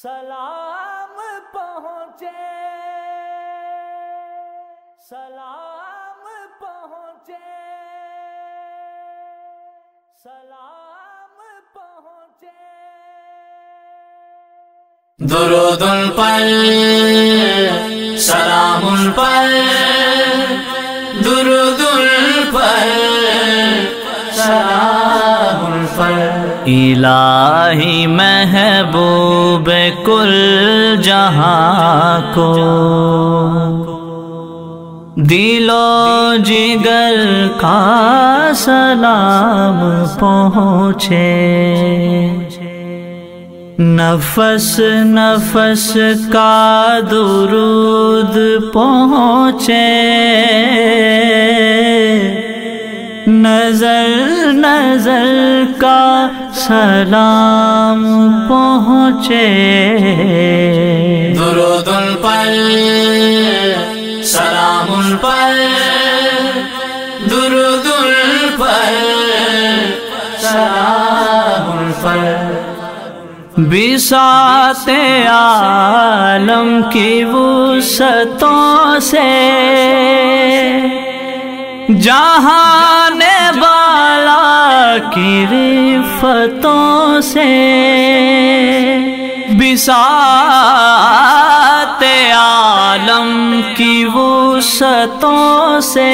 سلام پہنچے، سلام پہنچے، سلام پہنچے۔ درود پر سلام پر، درود پر سلام پر، الہی محبوب کل جہاں کو دل و جگر کا سلام پہنچے، نفس نفس کا درود پہنچے، نظر نظر کا سلام پہنچے۔ درود پر سلام پر، درود پر سلام پر، بساط عالم کی وسعتوں سے، جہان بالا کی رفتوں سے، بساط عالم کی وسعتوں سے،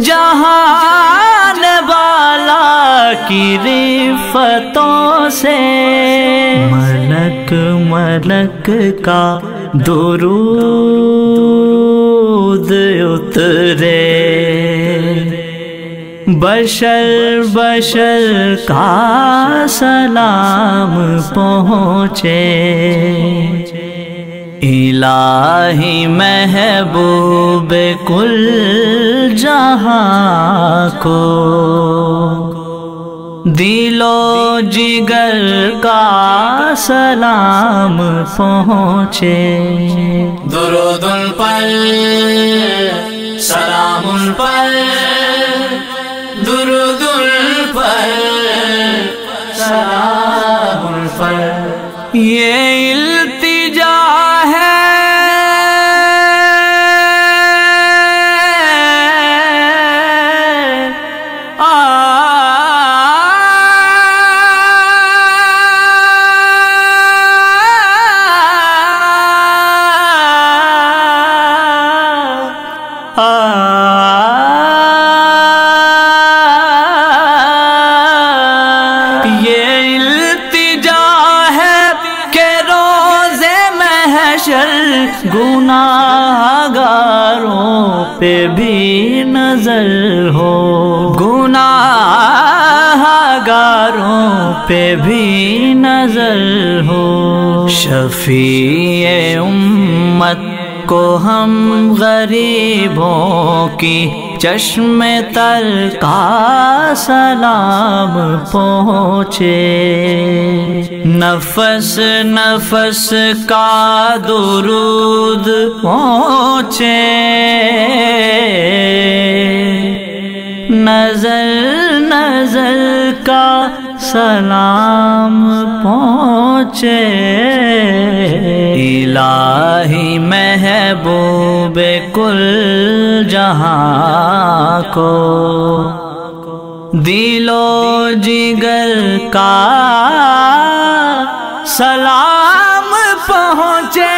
جہان بالا کی رفتوں سے، ملک ملک کا درود اترے، بشر بشر کا سلام پہنچے، الہی محبوب کل جہاں کو دل و جگر کا سلام پہنچے۔ درود پر سلام پر، درود پر سلام پر، یہ التجا ہے یہ التجا ہے کہ روز محشر گناہ گاروں پہ بھی نظر ہو، گناہ گاروں پہ بھی نظر ہو، شفیع امت کو ہم غریبوں کی چشم تر کا سلام پہنچے، نفس نفس کا درود پہنچے، نظر نظر کا سلام پہنچے، الہی محبوب کل جہاں کو دل و جگر کا سلام پہنچے۔